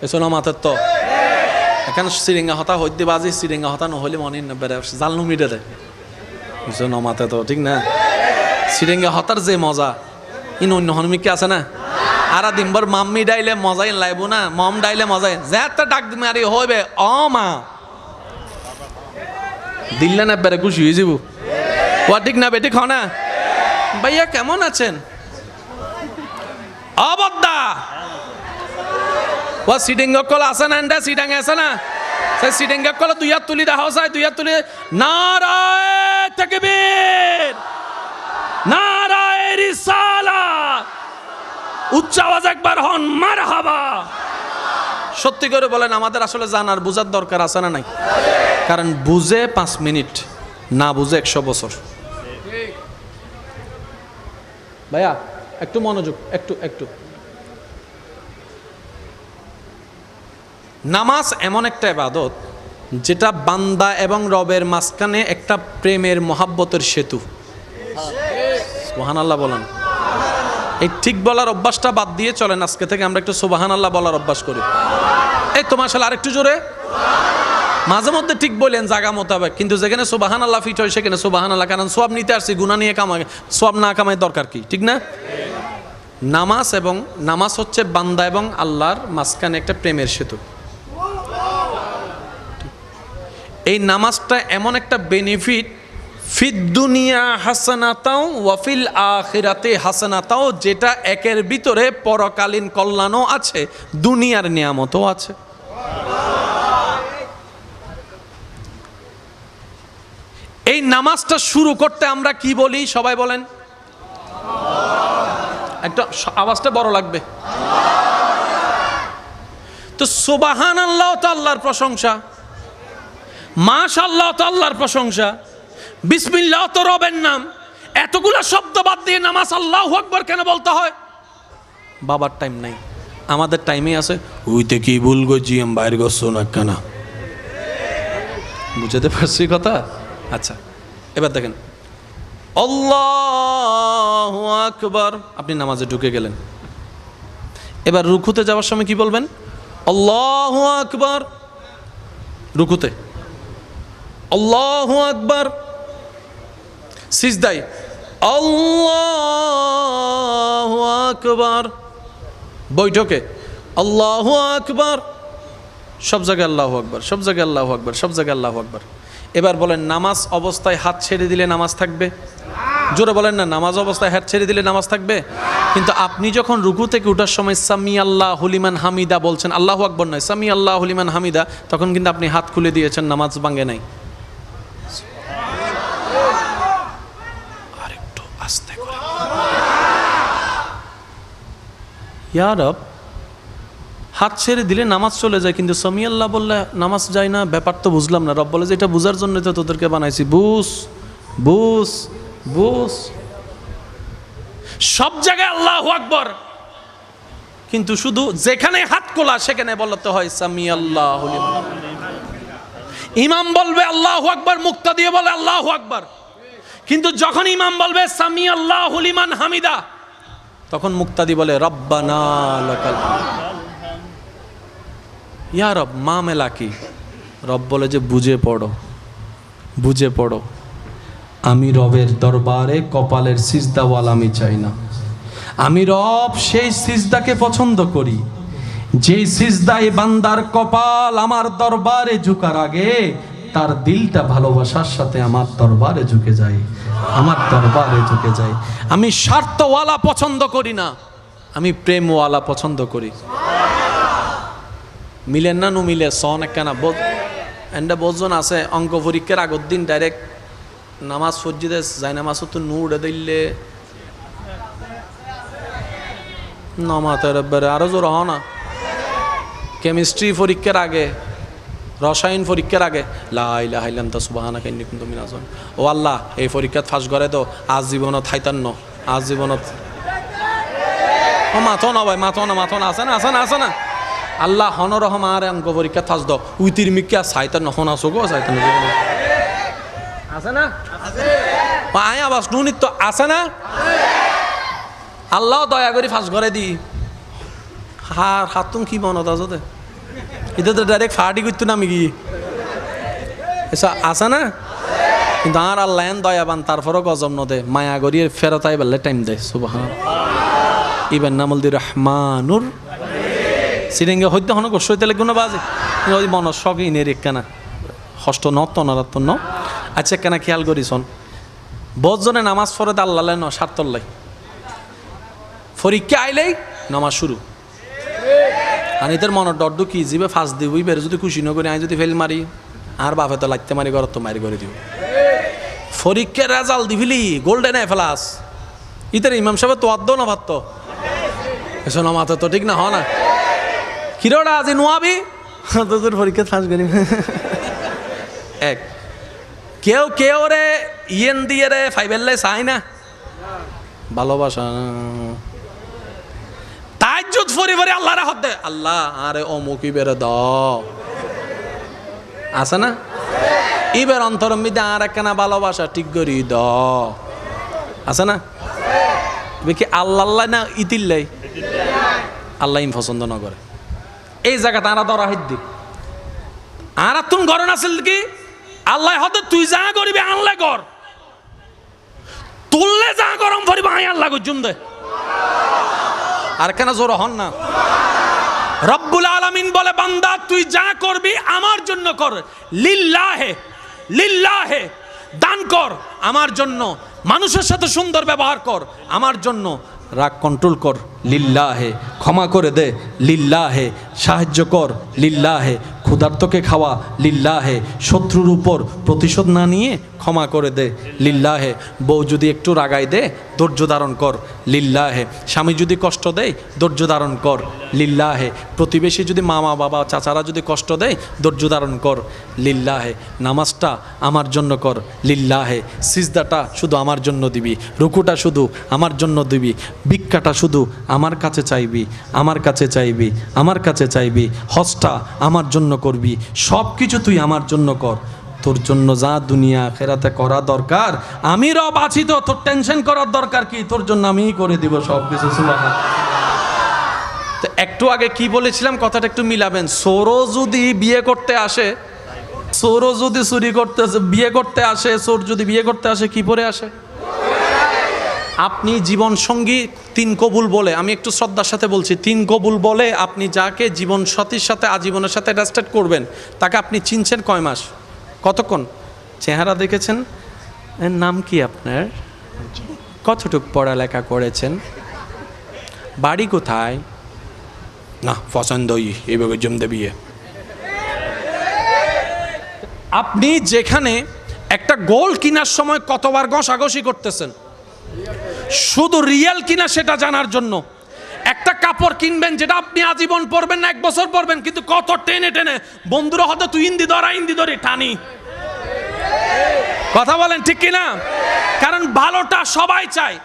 এসো না মাথার তো এখন সিরিঙ্গা হতা হইতে বাজি, সিরিঙ্গা হতা নহলে মনে না বেড়ে জালনু মিটে দেয়, বুঝছো না মাথায় তো ঠিক না। সিরিঙ্গা হতার যে মজা ইন অন্য হনমিকে আছে না। আর দিনভর মাম্মি ডাইলে মজাই লাইব না, মম ডাইলে মজাই যেতে ডাক মারি হইবে অ মা দিল্লে না বেড়ে খুশি হয়ে যাব। ও ঠিক না বেটি খাও না। ভাইয়া কেমন আছেন? অবদ্দা ও সিডিং কল আছে না, এন্ডা সিডাং আছে না, সেই সিডিং কল 2 হাত তুলি দেখা যায়, 2 হাত তুলি নারায়ে তাকবীর, নারায়ে রিসালাত, উচ্চ আওয়াজ একবার হন মারহাবা। সত্যি করে বলেন, আমাদের আসলে জানার বুঝার দরকার আছে না নাই? কারণ বুঝে 5 মিনিট, না বুঝে 100 বছর। ভাইয়া একটু মনোযোগ, একটু। নামাজ এমন একটা ইবাদত যেটা বান্দা এবং রবের মাঝখানে একটা প্রেমের মহাব্বতের সেতু। সুবহানাল্লাহ বলেন। এই ঠিক বলার অভ্যাসটা বাদ দিয়ে চলেন আজকে থেকে আমরা একটু সুবহানাল্লাহ বলার অভ্যাস করি। এই তো মাশাআল্লাহ, আরেকটু জোরে। মাঝে মধ্যে ঠিক বলেন জায়গা মোতাবেক, কিন্তু যেখানে সুবহানাল্লাহ ফিট হয় সেখানে সুবহানাল্লাহ, কারণ সওয়াব নিতে আসছি, গুনাহ নিয়ে কামাই, সওয়াব না কামাই দরকার কি, ঠিক না? নামাজ হচ্ছে বান্দা এবং আল্লাহর মাঝখানে একটা প্রেমের সেতু। এই নামাজটা এমন একটা বেনিফিট, ফিদ দুনিয়া হাসানাতাও ওয়া ফিল আখিরাতে হাসানাতাও, যেটা একের ভিতরে পরকালীন কল্যাণও আছে, দুনিয়ার নিয়ামতও আছে। এই নামাজটা শুরু করতে আমরা কি বলি সবাই বলেন? একটা আওয়াজটা বড় লাগবে তো। সুবহানাল্লাহ তো আল্লাহর প্রশংসা, মাশাআল্লাহ তো আল্লাহর প্রশংসা, বিসমিল্লাহ তো রবের নাম। এতগুলা শব্দ বাদ দিয়ে নামাজ আল্লাহু আকবার কেন বলতে হয়? বাবার টাইম নাই, আমাদের টাইমে আছে। উইতে কি ভুল গজি আমি বাইরে গছো না কেন? বুঝতে পারছি কথা? আচ্ছা, এবার দেখেন, আল্লাহু আকবার, আপনি নামাজে ঢুকে গেলেন। এবার রুকুতে যাওয়ার সময় কি বলবেন? আল্লাহু আকবার। রুকুতে আল্লাহু আকবার, সিজদায় আল্লাহু আকবার, বৈঠকে আল্লাহু আকবার, সব জায়গায় আল্লাহু আকবার, সব জায়গায় আল্লাহু আকবার, সব জায়গায় আল্লাহু আকবার। এবার বলেন, নামাজ অবস্থায় হাত ছেড়ে দিলে নামাজ থাকবে? জোরে বলেন না, নামাজ অবস্থায় হাত ছেড়ে দিলে নামাজ থাকবে? কিন্তু আপনি যখন রুকু থেকে ওঠার সময় সামি আল্লাহু লিমান হামিদা বলছেন, আল্লাহু আকবার নয়, সামি আল্লাহু লিমান হামিদা, তখন কিন্তু আপনি হাত খুলে দিয়েছেন, নামাজ ভাঙে নাই। আরেকটু আস্তে করে, ইয়া রব, হাত ছেড়ে দিলে নামাজ চলে যায়, কিন্তু সামি আল্লাহ বললে নামাজ যায় না। ব্যাপার তো বুঝলাম না। রব বলে যে এটা বুঝার জন্য তো তোদেরকে বানাইছি, বুঝ বুঝ বুঝ। সব জায়গায় আল্লাহু আকবার, কিন্তু শুধু যেখানে হাত খোলা সেখানে বলতে হয় সামি আল্লাহু লিমান। ইমাম বলবে আল্লাহু আকবার, মুক্তাদি বলে আল্লাহু আকবার, কিন্তু যখন ইমাম বলবে সামি আল্লাহু লিমান হামিদা, তখন মুক্তাদি বলে রব্বানা লাকাল হামদ। ইয়া রব, মামেলা কি? রব বলে যে বুঝে পড়ো, বুঝে পড়ো। আমি রবের দরবারে কপালের সিজদাওয়াল আমি চাই না। আমি রব সেই সিজদাকে পছন্দ করি যেই সিজদায় বান্দার কপাল আমার দরবারে ঝুঁকার আগে তার দিলটা ভালোবাসার সাথে আমার দরবারে ঝুঁকে যায়, আমার দরবারে ঝুঁকে যায়। আমি স্বার্থওয়ালা পছন্দ করি না, আমি প্রেমওয়ালা পছন্দ করি। মিলেন না, নু মিলে সন একখানা এন্ডা বোঝন আছে। অঙ্ক পরীক্ষার আগের দিন ডাইরেক্ট নামাজ সজ্জিদে যায়, নামাজ তো নু উড়ে দিলে নমাতের আরো জোর হ না। কেমিস্ট্রি পরীক্ষার আগে, রসায়ন পরীক্ষার আগে লা ইলাহা ইল্লা আনতা সুবহানাকা ইন্নী কুনতু মিনাজ জালিমিন। ও আল্লাহ, এই পরীক্ষাত ফাঁস করে তো আজীবনত থাইতান্ন, আজীবনত। ও মাথো না ভাই, মাথো না, মাথো না, আছে না, আছে না, আছে না। আল্লাহ হনরহম আর অঙ্ক পরীক্ষা থাস দ উইতির মিকা সাইতান নহন আসো গো, সাইতান আছে না, আয় আবাস নুনিত তো আছে না। আল্লাহ দয়া করে ফাঁস করে দি। হার হাতুন কি মনত আছে, এটা তো ডাইরেক্ট ফাটি করতো না আমি কি আছে না। কিন্তু আর আল্লাহ দয়াবান, তারপরও গজব নদে, মায়া গড়িয়ে ফেরতাই বেলে টাইম দেয়। সুবহান ইবেন নামল দি রহমানুর সিরিঙ্গে হইতে হন গোসইতে লাগবে না বাজে ওই মন শখ ইনের একখানা হষ্ট নত নরাত্ম ন। আচ্ছা একখানা খেয়াল করিছন, বহুজনে নামাজ পড়ে আল্লাহ ন স্বার্থল্লাই, পরীক্ষা আইলেই নামাজ শুরু। আর এদের মনের ডর কি জিবে ফাঁস দিবই বের, যদি খুশি ন করি আমি যদি ফেল মারি আর বাপে তো লাগতে মারি ঘর তো মারি করে দিব। পরীক্ষার রেজাল্ট দিবিলি গোল্ডেন এ প্লাস, ইতার ইমাম সাহেব তো আদ্য না ভাত এসো না মাথা তো ঠিক না হ না কিরোটা আজি নোয়াবি তোর পরীক্ষা থাস করি এক কেউ কেউ রে ইয়েন দিয়ে রে ফাইবেল্লাই চাই না ভালোবাসা তাজ্জুদ ফরি ফরি আল্লাহর হাত দে আল্লাহ আরে অমুকি বেরে দ আছে না এবার অন্তরম মিদে আর একখানা ভালোবাসা ঠিক করি দ আছে না কি আল্লাহ আল্লাহ না ইতিল্লাই আল্লাহ ইম পছন্দ না করে এই জায়গা তারা ধরা হিদ্দি আর তুন গরন আছিল কি আল্লাহ হতে তুই যা করিবি আল্লাহ কর তুললে যা গরম ফরিব আই আল্লাহ গুজুম দে আর কেন জোর হন না রব্বুল আলামিন বলে বান্দা তুই যা করবি আমার জন্য কর লিল্লাহে লিল্লাহে দান কর আমার জন্য মানুষের সাথে সুন্দর ব্যবহার কর আমার জন্য রাগ কন্ট্রোল কর লিল্লাহে ক্ষমা করে দে লিল্লাহে সাহায্য কর লিল্লাহে ক্ষুধার্তকে খাওয়া লিল্লাহে শত্রুর উপর প্রতিশোধ না নিয়ে ক্ষমা করে দে লিল্লাহে বউ যদি একটু রাগাই দে ধৈর্য ধারণ কর লিল্লাহে স্বামী যদি কষ্ট দেয় ধৈর্য ধারণ কর লিল্লাহে প্রতিবেশী যদি মামা বাবা চাচারা যদি কষ্ট দেয় ধৈর্য ধারণ কর লিল্লাহে নামাজটা আমার জন্য কর লিল্লাহে সিজদাটা শুধু আমার জন্য দিবি রুকুটা শুধু আমার জন্য দিবি ভিক্ষাটা শুধু আমার কাছে চাইবি আমার কাছে চাইবি আমার কাছে চাইবি হজটা আমার জন্য করবি সব কিছু তুই আমার জন্য কর তোর জন্য যা দুনিয়া আখিরাতে করা দরকার আমি রব আছি তো তোর টেনশন করার দরকার কি তোর জন্য আমিই করে দিব সব কিছু সুবহানাল্লাহ তো একটু আগে কি বলেছিলাম কথাটা একটু মিলাবেন সোরো যদি বিয়ে করতে আসে সোরো যদি চুরি করতে বিয়ে করতে আসে সোর যদি বিয়ে করতে আসে কি পরে আসে আপনি জীবন সঙ্গী 3 কবুল বলে আমি একটু শ্রদ্ধার সাথে বলছি 3 কবুল বলে আপনি যাকে জীবন সাথীর সাথে আজীবনের সাথে অ্যাটাচড করবেন তাকে আপনি চিনছেন কয় মাস কতক্ষণ চেহারা দেখেছেন এর নাম কি আপনার কতটুক পড়ালেখা করেছেন বাড়ি কোথায় না পছন্দই এইভাবে জমতে বিয়ে আপনি যেখানে একটা গোল কেনার সময় কতবার ঘষাঘষি করতেছেন শুধু রিয়েল কিনা সেটা জানার জন্য একটা কাপড় কিনবেন যেটা আপনি আজীবন পরবেন না 1 বছর পরবেন কিন্তু কত টেনে টেনে বন্ধুরা হয়তো তুই ইন্দি ধরে টানি কথা বলেন ঠিক কিনা কারণ ভালোটা সবাই চায়